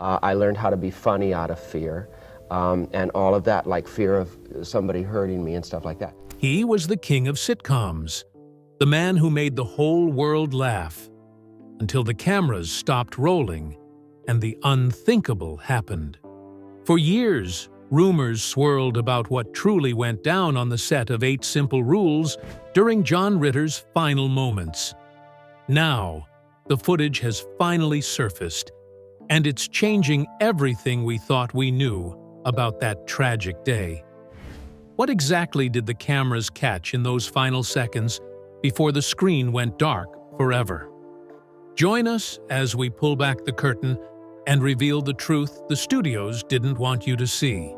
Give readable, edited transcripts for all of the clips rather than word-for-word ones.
I learned how to be funny out of fear, and all of that, like fear of somebody hurting me and stuff like that. He was the king of sitcoms, the man who made the whole world laugh, until the cameras stopped rolling and the unthinkable happened. For years, rumors swirled about what truly went down on the set of 8 Simple Rules during John Ritter's final moments. Now, the footage has finally surfaced, and it's changing everything we thought we knew about that tragic day. What exactly did the cameras catch in those final seconds before the screen went dark forever? Join us as we pull back the curtain and reveal the truth the studios didn't want you to see.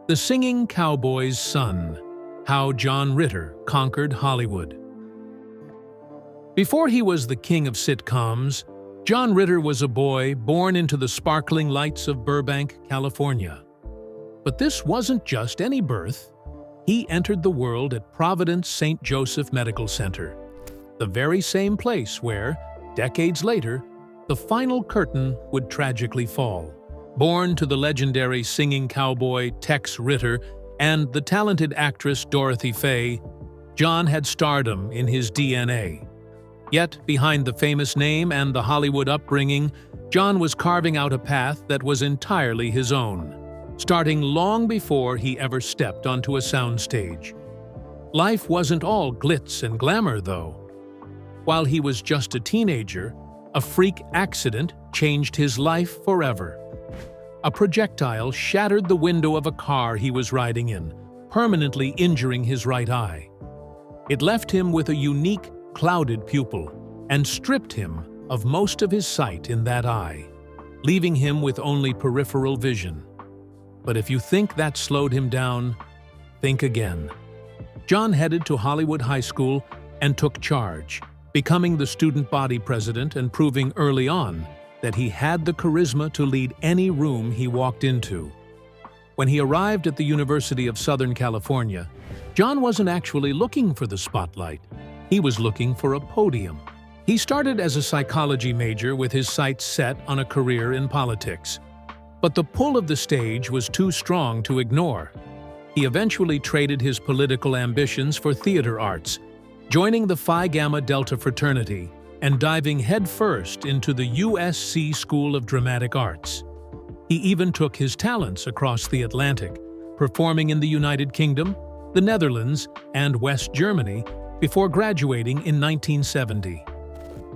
The Singing Cowboy's Son: How John Ritter Conquered Hollywood. Before he was the king of sitcoms, John Ritter was a boy born into the sparkling lights of Burbank, California. But this wasn't just any birth. He entered the world at Providence St. Joseph Medical Center, the very same place where, decades later, the final curtain would tragically fall. Born to the legendary singing cowboy Tex Ritter and the talented actress Dorothy Faye, John had stardom in his DNA. Yet, behind the famous name and the Hollywood upbringing, John was carving out a path that was entirely his own, starting long before he ever stepped onto a soundstage. Life wasn't all glitz and glamour, though. While he was just a teenager, a freak accident changed his life forever. A projectile shattered the window of a car he was riding in, permanently injuring his right eye. It left him with a unique, clouded pupil and stripped him of most of his sight in that eye, leaving him with only peripheral vision. But if you think that slowed him down, think again. John headed to Hollywood High School and took charge, becoming the student body president and proving early on that he had the charisma to lead any room he walked into. When he arrived at the University of Southern California, John wasn't actually looking for the spotlight. He was looking for a podium. He started as a psychology major with his sights set on a career in politics. But the pull of the stage was too strong to ignore. He eventually traded his political ambitions for theater arts, joining the Phi Gamma Delta fraternity and diving headfirst into the USC School of Dramatic Arts. He even took his talents across the Atlantic, performing in the United Kingdom, the Netherlands, and West Germany before graduating in 1970.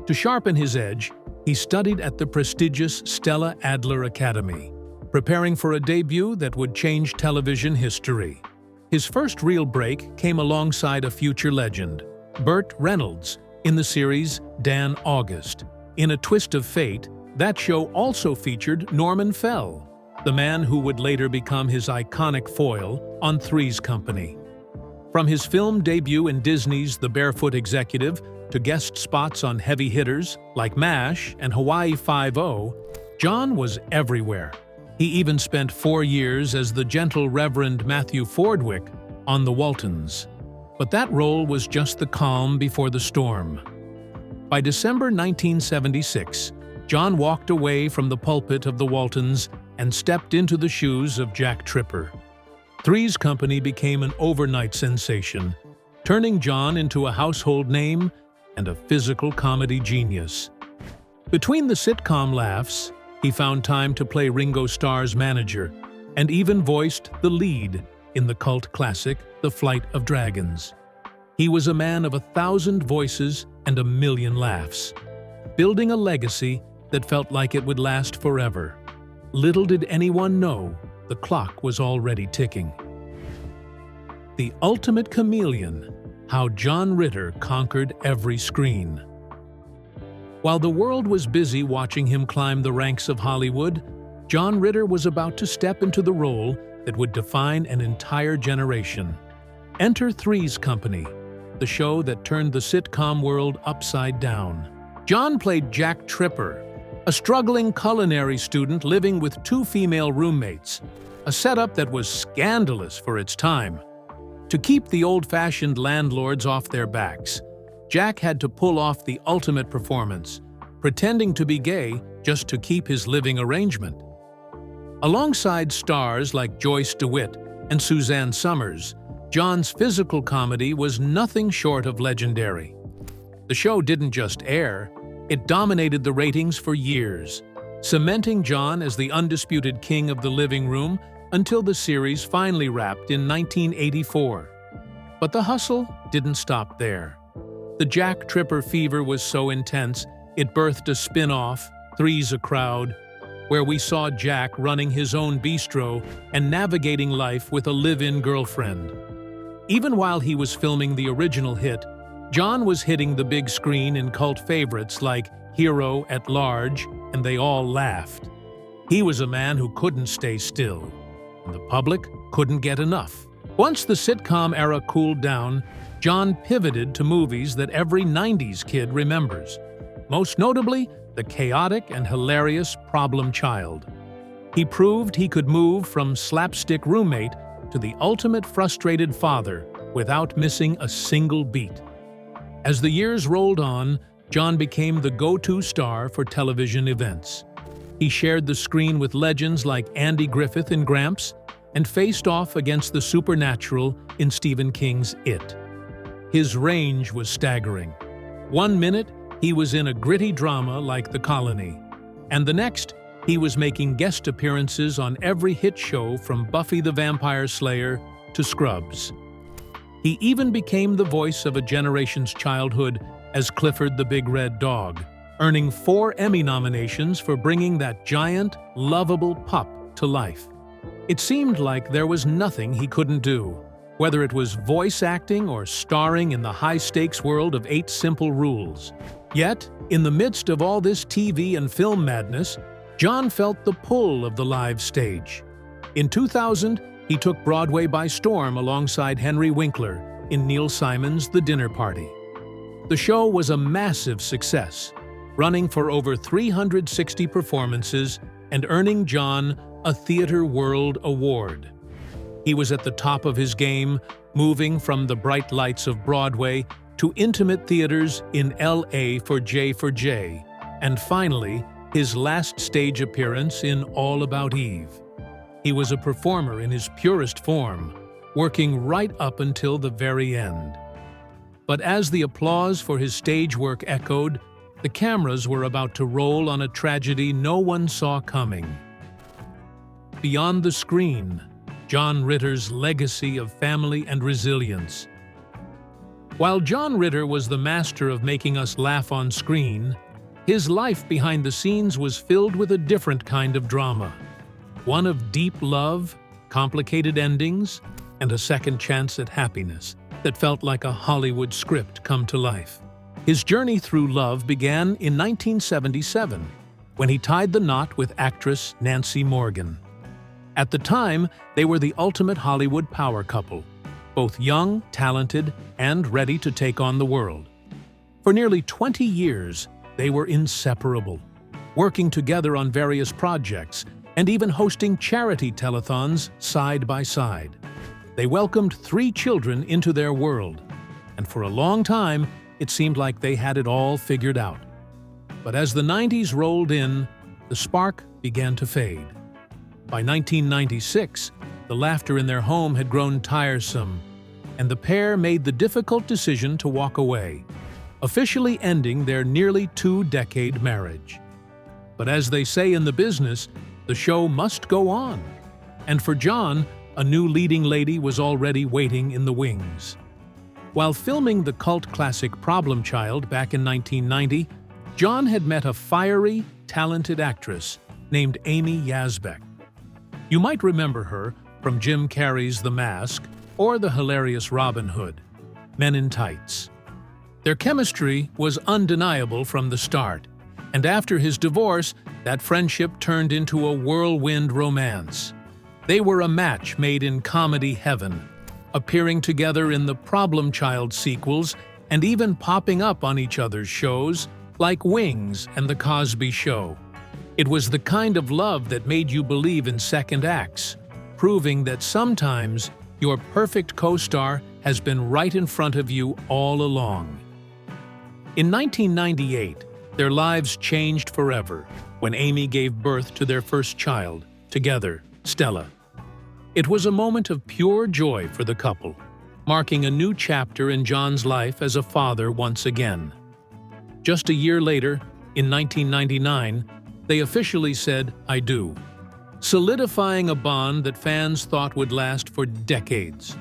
To sharpen his edge, he studied at the prestigious Stella Adler Academy, preparing for a debut that would change television history. His first real break came alongside a future legend, Burt Reynolds, in the series Dan August. In a twist of fate, that show also featured Norman Fell, the man who would later become his iconic foil on Three's Company. From his film debut in Disney's The Barefoot Executive to guest spots on heavy hitters like MASH and Hawaii Five-0, John was everywhere. He even spent 4 years as the gentle Reverend Matthew Fordwick on The Waltons. But that role was just the calm before the storm. By December 1976, John walked away from the pulpit of The Waltons and stepped into the shoes of Jack Tripper. Three's Company became an overnight sensation, turning John into a household name and a physical comedy genius. Between the sitcom laughs, he found time to play Ringo Starr's manager and even voiced the lead in the cult classic The Flight of Dragons. He was a man of 1,000 voices and 1,000,000 laughs, building a legacy that felt like it would last forever. Little did anyone know the clock was already ticking. The ultimate chameleon: how John Ritter conquered every screen. While the world was busy watching him climb the ranks of Hollywood, John Ritter was about to step into the role that would define an entire generation. Enter Three's Company, the show that turned the sitcom world upside down. John played Jack Tripper, a struggling culinary student living with 2 female roommates, a setup that was scandalous for its time. To keep the old-fashioned landlords off their backs, Jack had to pull off the ultimate performance, pretending to be gay just to keep his living arrangement. Alongside stars like Joyce DeWitt and Suzanne Summers, John's physical comedy was nothing short of legendary. The show didn't just air, it dominated the ratings for years, cementing John as the undisputed king of the living room until the series finally wrapped in 1984. But the hustle didn't stop there. The Jack Tripper fever was so intense, it birthed a spin-off, Three's a Crowd, where we saw Jack running his own bistro and navigating life with a live-in girlfriend. Even while he was filming the original hit, John was hitting the big screen in cult favorites like Hero at Large, and they all laughed. He was a man who couldn't stay still, and the public couldn't get enough. Once the sitcom era cooled down, John pivoted to movies that every 90s kid remembers, most notably the chaotic and hilarious Problem Child. He proved he could move from slapstick roommate to the ultimate frustrated father without missing a single beat. As the years rolled on, John became the go-to star for television events. He shared the screen with legends like Andy Griffith in Gramps and faced off against the supernatural in Stephen King's It. His range was staggering. One minute, he was in a gritty drama like The Colony, and the next, he was making guest appearances on every hit show from Buffy the Vampire Slayer to Scrubs. He even became the voice of a generation's childhood as Clifford the Big Red Dog, earning 4 Emmy nominations for bringing that giant, lovable pup to life. It seemed like there was nothing he couldn't do, whether it was voice acting or starring in the high-stakes world of 8 Simple Rules. Yet, in the midst of all this TV and film madness, John felt the pull of the live stage. In 2000, he took Broadway by storm alongside Henry Winkler in Neil Simon's The Dinner Party. The show was a massive success, running for over 360 performances and earning John a Theatre World Award. He was at the top of his game, moving from the bright lights of Broadway to intimate theaters in L.A. for J, and finally, his last stage appearance in All About Eve. He was a performer in his purest form, working right up until the very end. But as the applause for his stage work echoed, the cameras were about to roll on a tragedy no one saw coming. Beyond the screen, John Ritter's legacy of family and resilience. While John Ritter was the master of making us laugh on screen, his life behind the scenes was filled with a different kind of drama. One of deep love, complicated endings, and a second chance at happiness that felt like a Hollywood script come to life. His journey through love began in 1977, when he tied the knot with actress Nancy Morgan. At the time, they were the ultimate Hollywood power couple, both young, talented, and ready to take on the world. For nearly 20 years, they were inseparable, working together on various projects and even hosting charity telethons side by side. They welcomed 3 children into their world, and for a long time, it seemed like they had it all figured out. But as the 90s rolled in, the spark began to fade. By 1996, the laughter in their home had grown tiresome, and the pair made the difficult decision to walk away, officially ending their nearly 2-decade marriage. But as they say in the business, the show must go on. And for John, a new leading lady was already waiting in the wings. While filming the cult classic Problem Child back in 1990, John had met a fiery, talented actress named Amy Yazbek. You might remember her from Jim Carrey's The Mask or the hilarious Robin Hood, Men in Tights. Their chemistry was undeniable from the start, and after his divorce, that friendship turned into a whirlwind romance. They were a match made in comedy heaven, appearing together in the Problem Child sequels and even popping up on each other's shows like Wings and The Cosby Show. It was the kind of love that made you believe in second acts, proving that sometimes your perfect co-star has been right in front of you all along. In 1998, their lives changed forever, when Amy gave birth to their first child, together, Stella. It was a moment of pure joy for the couple, marking a new chapter in John's life as a father once again. Just a year later, in 1999, they officially said, "I do," solidifying a bond that fans thought would last for decades.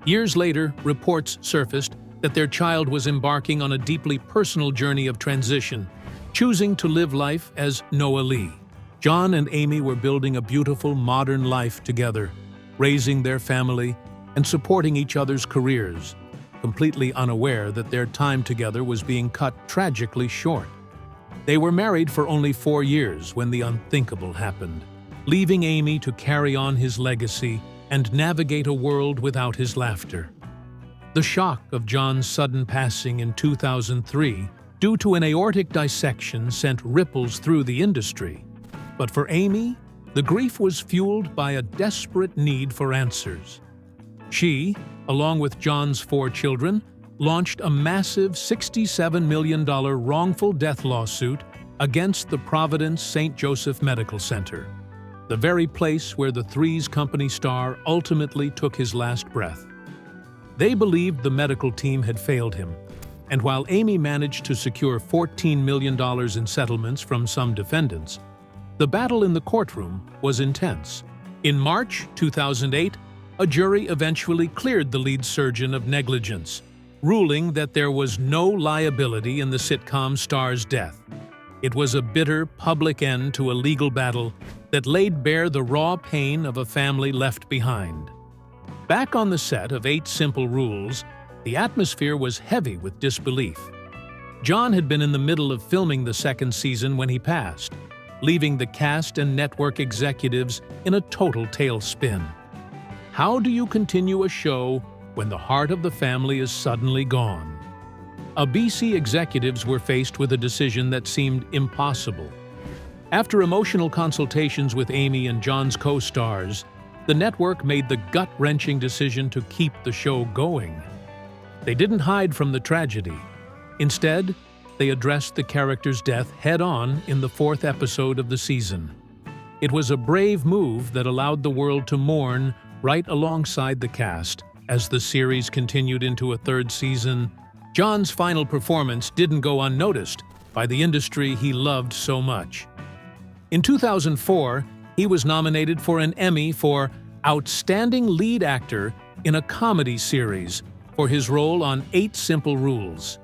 Years later, reports surfaced that their child was embarking on a deeply personal journey of transition, choosing to live life as Noah Lee. John and Amy were building a beautiful modern life together, raising their family and supporting each other's careers, completely unaware that their time together was being cut tragically short. They were married for only 4 years when the unthinkable happened, leaving Amy to carry on his legacy and navigate a world without his laughter. The shock of John's sudden passing in 2003 due to an aortic dissection sent ripples through the industry. But for Amy, the grief was fueled by a desperate need for answers. She, along with John's 4 children, launched a massive $67 million wrongful death lawsuit against the Providence St. Joseph Medical Center, the very place where the Three's Company star ultimately took his last breath. They believed the medical team had failed him, and while Amy managed to secure $14 million in settlements from some defendants, the battle in the courtroom was intense. In March 2008, a jury eventually cleared the lead surgeon of negligence, ruling that there was no liability in the sitcom star's death. It was a bitter, public end to a legal battle that laid bare the raw pain of a family left behind. Back on the set of 8 Simple Rules, the atmosphere was heavy with disbelief. John had been in the middle of filming the 2nd season when he passed, leaving the cast and network executives in a total tailspin. How do you continue a show when the heart of the family is suddenly gone? ABC executives were faced with a decision that seemed impossible. After emotional consultations with Amy and John's co-stars, the network made the gut-wrenching decision to keep the show going. They didn't hide from the tragedy. Instead, they addressed the character's death head-on in the 4th episode of the season. It was a brave move that allowed the world to mourn right alongside the cast. As the series continued into a 3rd season, John's final performance didn't go unnoticed by the industry he loved so much. In 2004, he was nominated for an Emmy for Outstanding Lead Actor in a Comedy Series for his role on 8 Simple Rules.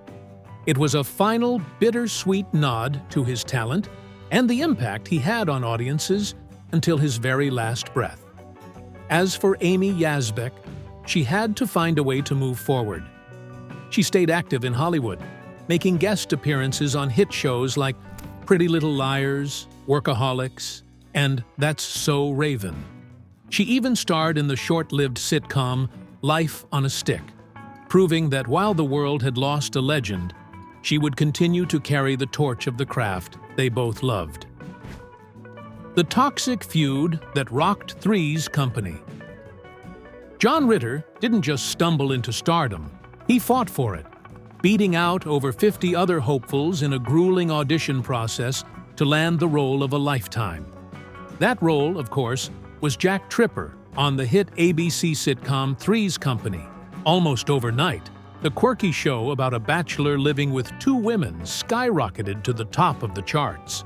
It was a final, bittersweet nod to his talent and the impact he had on audiences until his very last breath. As for Amy Yasbeck, she had to find a way to move forward. She stayed active in Hollywood, making guest appearances on hit shows like Pretty Little Liars, Workaholics, and That's So Raven. She even starred in the short-lived sitcom Life on a Stick, proving that while the world had lost a legend, she would continue to carry the torch of the craft they both loved. The toxic feud that rocked Three's Company. John Ritter didn't just stumble into stardom, he fought for it, beating out over 50 other hopefuls in a grueling audition process to land the role of a lifetime. That role, of course, was Jack Tripper on the hit ABC sitcom Three's Company. Almost overnight, the quirky show about a bachelor living with 2 women skyrocketed to the top of the charts,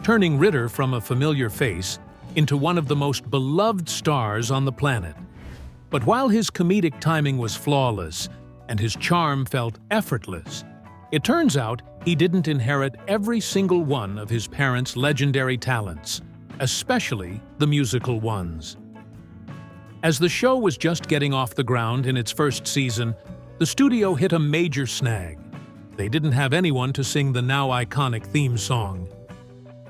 turning Ritter from a familiar face into one of the most beloved stars on the planet. But while his comedic timing was flawless and his charm felt effortless, it turns out he didn't inherit every single one of his parents' legendary talents, especially the musical ones. As the show was just getting off the ground in its 1st season, the studio hit a major snag. They didn't have anyone to sing the now iconic theme song.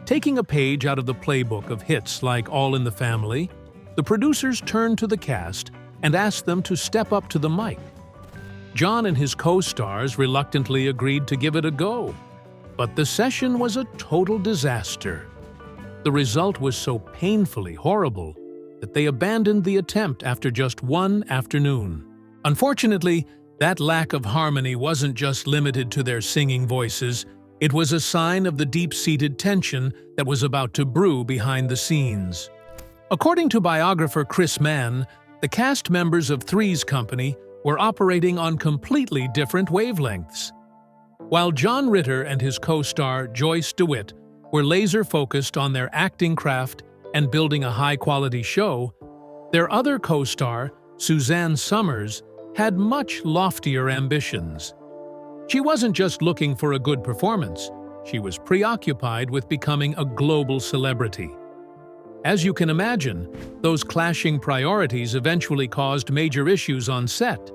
Taking a page out of the playbook of hits like All in the Family, the producers turned to the cast and asked them to step up to the mic. John and his co-stars reluctantly agreed to give it a go, but the session was a total disaster. The result was so painfully horrible that they abandoned the attempt after just 1 afternoon. Unfortunately, that lack of harmony wasn't just limited to their singing voices, It was a sign of the deep-seated tension that was about to brew behind the scenes. According to biographer Chris Mann, the cast members of Three's Company were operating on completely different wavelengths. While John Ritter and his co-star Joyce DeWitt were laser-focused on their acting craft and building a high-quality show, their other co-star, Suzanne Somers, had much loftier ambitions. She wasn't just looking for a good performance, she was preoccupied with becoming a global celebrity. As you can imagine, those clashing priorities eventually caused major issues on set,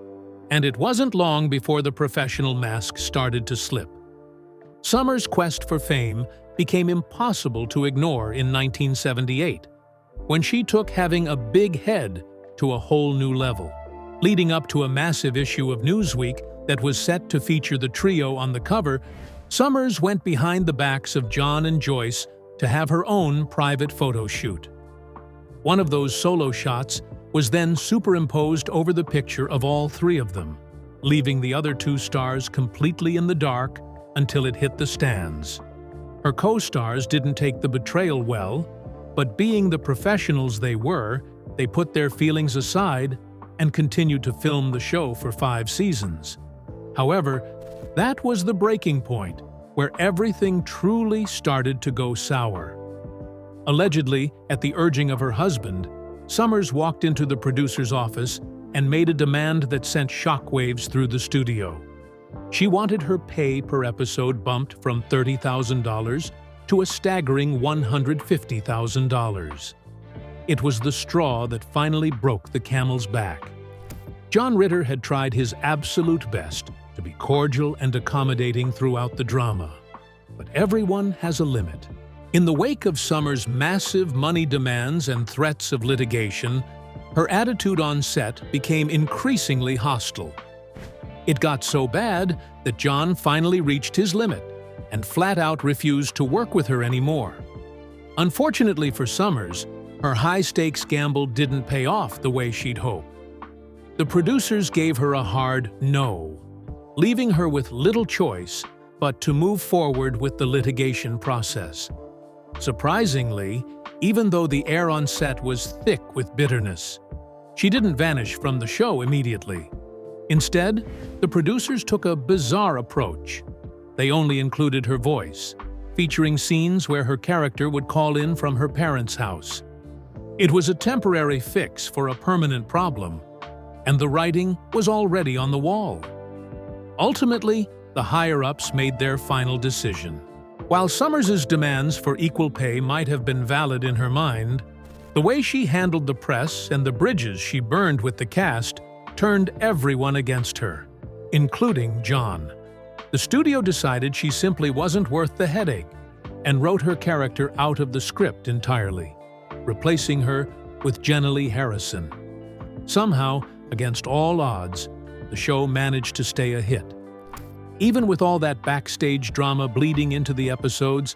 and it wasn't long before the professional mask started to slip. Somers' quest for fame became impossible to ignore in 1978, when she took having a big head to a whole new level. Leading up to a massive issue of Newsweek that was set to feature the trio on the cover, Somers went behind the backs of John and Joyce to have her own private photo shoot. One of those solo shots was then superimposed over the picture of all three of them, leaving the other two stars completely in the dark until it hit the stands. Her co-stars didn't take the betrayal well, but being the professionals they were, they put their feelings aside and continued to film the show for 5 seasons. However, that was the breaking point where everything truly started to go sour. Allegedly, at the urging of her husband, Somers walked into the producer's office and made a demand that sent shockwaves through the studio. She wanted her pay per episode bumped from $30,000 to a staggering $150,000. It was the straw that finally broke the camel's back. John Ritter had tried his absolute best to be cordial and accommodating throughout the drama. But everyone has a limit. In the wake of Somers' massive money demands and threats of litigation, her attitude on set became increasingly hostile. It got so bad that John finally reached his limit and flat out refused to work with her anymore. Unfortunately for Somers, her high-stakes gamble didn't pay off the way she'd hoped. The producers gave her a hard no, leaving her with little choice but to move forward with the litigation process. Surprisingly, even though the air on set was thick with bitterness, she didn't vanish from the show immediately. Instead, the producers took a bizarre approach. They only included her voice, featuring scenes where her character would call in from her parents' house. It was a temporary fix for a permanent problem, and the writing was already on the wall. Ultimately, the higher-ups made their final decision. While Somers' demands for equal pay might have been valid in her mind, the way she handled the press and the bridges she burned with the cast turned everyone against her, including John. The studio decided she simply wasn't worth the headache and wrote her character out of the script entirely, replacing her with Jenna Lee Harrison. Somehow, against all odds, the show managed to stay a hit. Even with all that backstage drama bleeding into the episodes,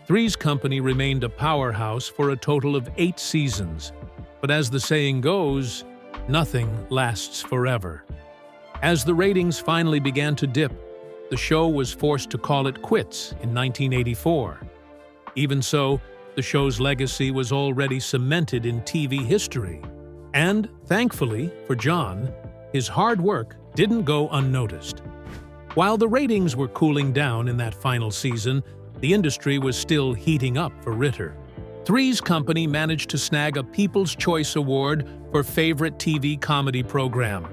Three's Company remained a powerhouse for a total of 8 seasons. But as the saying goes, nothing lasts forever. As the ratings finally began to dip, the show was forced to call it quits in 1984. Even so, the show's legacy was already cemented in TV history. And, thankfully for John, his hard work didn't go unnoticed. While the ratings were cooling down in that final season, the industry was still heating up for Ritter. Three's Company managed to snag a People's Choice Award for Favorite TV Comedy Program,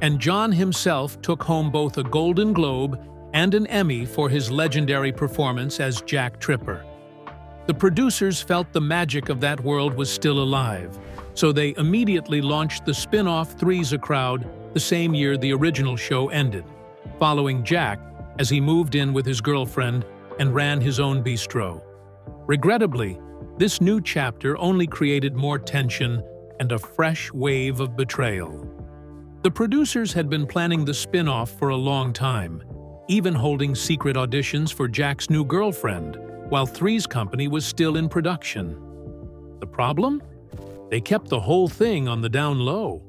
and John himself took home both a Golden Globe and an Emmy for his legendary performance as Jack Tripper. The producers felt the magic of that world was still alive, so they immediately launched the spin-off Three's a Crowd the same year the original show ended, following Jack as he moved in with his girlfriend and ran his own bistro. Regrettably, this new chapter only created more tension and a fresh wave of betrayal. The producers had been planning the spin-off for a long time, even holding secret auditions for Jack's new girlfriend, while Three's Company was still in production. The problem? They kept the whole thing on the down low.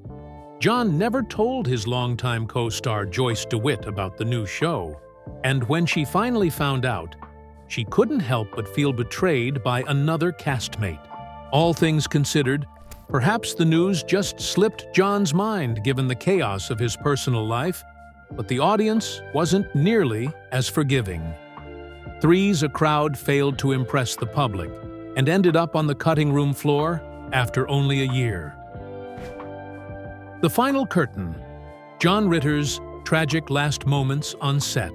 John never told his longtime co-star Joyce DeWitt about the new show. And when she finally found out, she couldn't help but feel betrayed by another castmate. All things considered, perhaps the news just slipped John's mind given the chaos of his personal life, but the audience wasn't nearly as forgiving. Three's a crowd failed to impress the public and ended up on the cutting room floor after only a year. The final curtain, John Ritter's tragic last moments on set.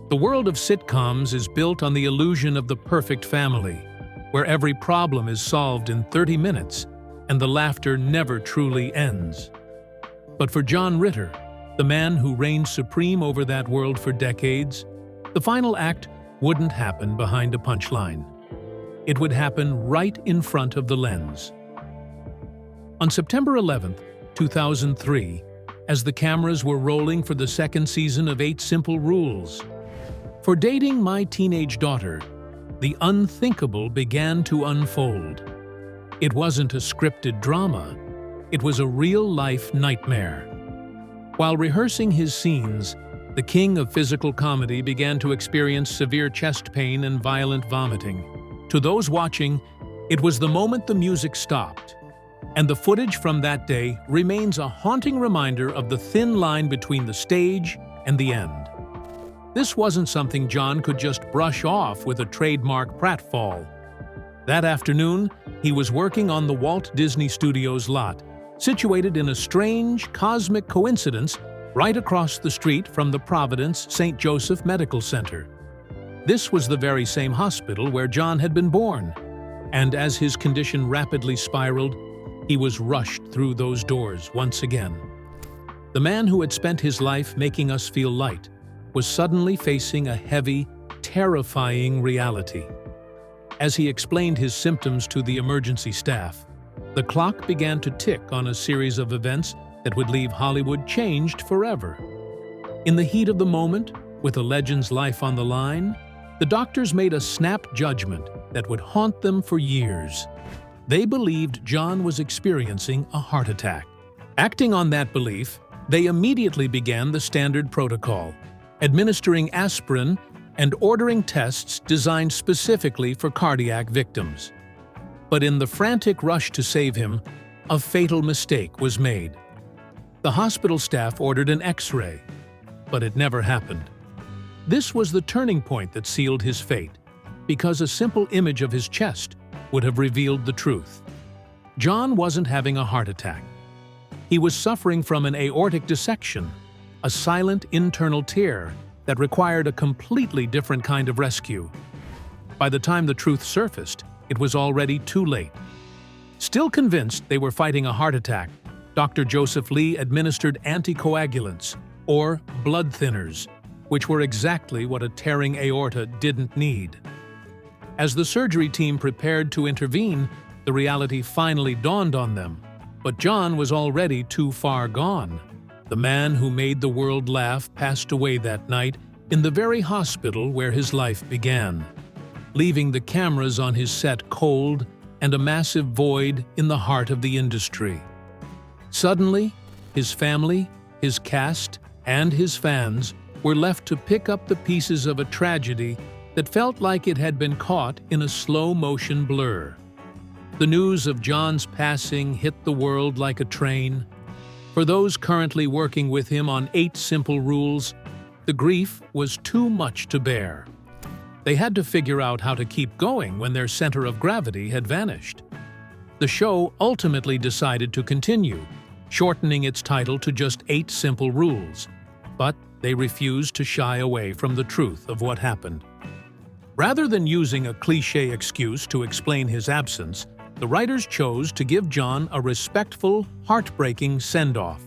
The world of sitcoms is built on the illusion of the perfect family, where every problem is solved in 30 minutes and the laughter never truly ends. But for John Ritter, the man who reigned supreme over that world for decades, the final act wouldn't happen behind a punchline. It would happen right in front of the lens. On September 11, 2003, as the cameras were rolling for the second season of 8 Simple Rules, for dating my teenage daughter, the unthinkable began to unfold. It wasn't a scripted drama, it was a real-life nightmare. While rehearsing his scenes, the king of physical comedy began to experience severe chest pain and violent vomiting. To those watching, it was the moment the music stopped, and the footage from that day remains a haunting reminder of the thin line between the stage and the end. This wasn't something John could just brush off with a trademark pratfall. That afternoon, he was working on the Walt Disney Studios lot, situated in a strange, cosmic coincidence right across the street from the Providence St. Joseph Medical Center. This was the very same hospital where John had been born, and as his condition rapidly spiraled, he was rushed through those doors once again. The man who had spent his life making us feel light was suddenly facing a heavy, terrifying reality. As he explained his symptoms to the emergency staff, the clock began to tick on a series of events that would leave Hollywood changed forever. In the heat of the moment, with a legend's life on the line, the doctors made a snap judgment that would haunt them for years. They believed John was experiencing a heart attack. Acting on that belief, they immediately began the standard protocol, administering aspirin and ordering tests designed specifically for cardiac victims. But in the frantic rush to save him, a fatal mistake was made. The hospital staff ordered an X-ray, but it never happened. This was the turning point that sealed his fate, because a simple image of his chest would have revealed the truth. John wasn't having a heart attack. He was suffering from an aortic dissection, a silent internal tear that required a completely different kind of rescue. By the time the truth surfaced, it was already too late. Still convinced they were fighting a heart attack, Dr. Joseph Lee administered anticoagulants, or blood thinners, which were exactly what a tearing aorta didn't need. As the surgery team prepared to intervene, the reality finally dawned on them. But John was already too far gone. The man who made the world laugh passed away that night in the very hospital where his life began, leaving the cameras on his set cold and a massive void in the heart of the industry. Suddenly, his family, his cast, and his fans were left to pick up the pieces of a tragedy that felt like it had been caught in a slow-motion blur. The news of John's passing hit the world like a train. For those currently working with him on 8 Simple Rules, the grief was too much to bear. They had to figure out how to keep going when their center of gravity had vanished. The show ultimately decided to continue, shortening its title to just 8 Simple Rules, but they refused to shy away from the truth of what happened. Rather than using a cliché excuse to explain his absence, the writers chose to give John a respectful, heartbreaking send-off.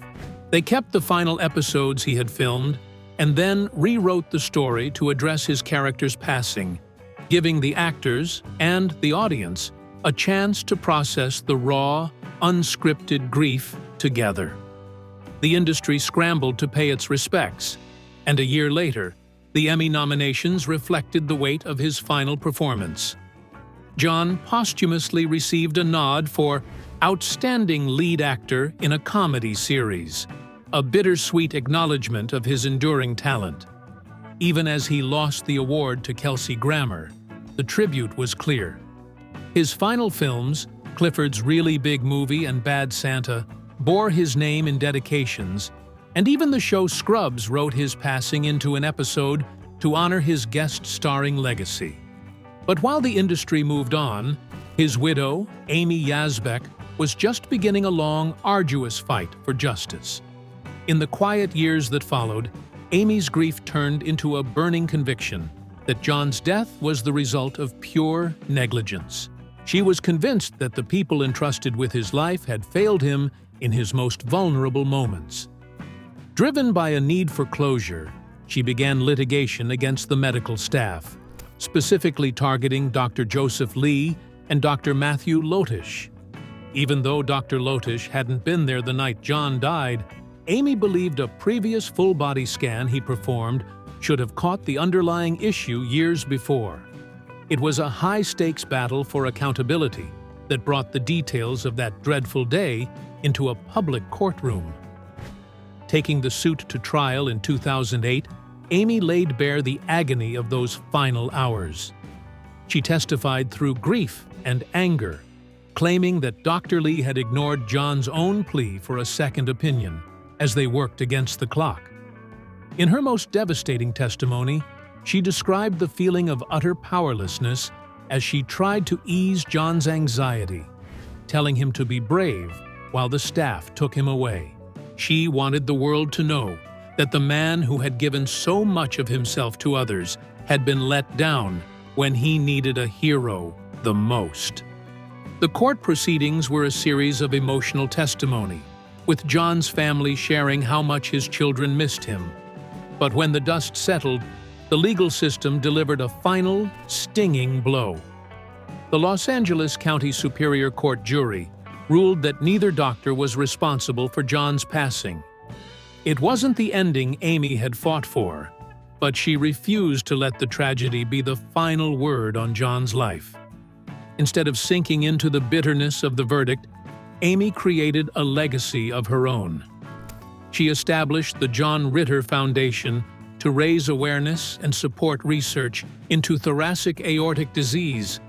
They kept the final episodes he had filmed and then rewrote the story to address his character's passing, giving the actors and the audience a chance to process the raw, unscripted grief together. The industry scrambled to pay its respects, and a year later, the Emmy nominations reflected the weight of his final performance. John posthumously received a nod for Outstanding Lead Actor in a Comedy Series, a bittersweet acknowledgement of his enduring talent. Even as he lost the award to Kelsey Grammer, the tribute was clear. His final films, Clifford's Really Big Movie and Bad Santa, bore his name in dedications, and even the show Scrubs wrote his passing into an episode to honor his guest-starring legacy. But while the industry moved on, his widow, Amy Yazbek, was just beginning a long, arduous fight for justice. In the quiet years that followed, Amy's grief turned into a burning conviction that John's death was the result of pure negligence. She was convinced that the people entrusted with his life had failed him in his most vulnerable moments. Driven by a need for closure, she began litigation against the medical staff, specifically targeting Dr. Joseph Lee and Dr. Matthew Lotish. Even though Dr. Lotish hadn't been there the night John died, Amy believed a previous full-body scan he performed should have caught the underlying issue years before. It was a high-stakes battle for accountability that brought the details of that dreadful day into a public courtroom. Taking the suit to trial in 2008, Amy laid bare the agony of those final hours. She testified through grief and anger, claiming that Dr. Lee had ignored John's own plea for a second opinion as they worked against the clock. In her most devastating testimony, she described the feeling of utter powerlessness as she tried to ease John's anxiety, telling him to be brave while the staff took him away. She wanted the world to know that the man who had given so much of himself to others had been let down when he needed a hero the most. The court proceedings were a series of emotional testimony, with John's family sharing how much his children missed him. But when the dust settled, the legal system delivered a final, stinging blow. The Los Angeles County Superior Court jury ruled that neither doctor was responsible for John's passing. It wasn't the ending Amy had fought for, but she refused to let the tragedy be the final word on John's life. Instead of sinking into the bitterness of the verdict, Amy created a legacy of her own. She established the John Ritter Foundation to raise awareness and support research into thoracic aortic disease,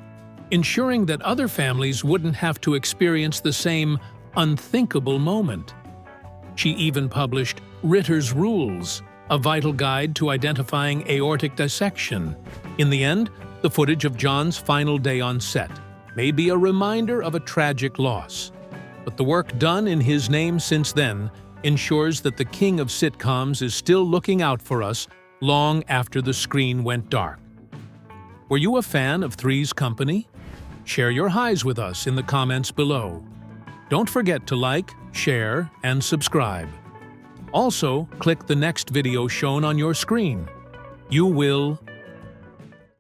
ensuring that other families wouldn't have to experience the same unthinkable moment. She even published Ritter's Rules, a vital guide to identifying aortic dissection. In the end, the footage of John's final day on set may be a reminder of a tragic loss, but the work done in his name since then ensures that the king of sitcoms is still looking out for us long after the screen went dark. Were you a fan of Three's Company? Share your highs with us in the comments below. Don't forget to like, share, and subscribe. Also, click the next video shown on your screen. You will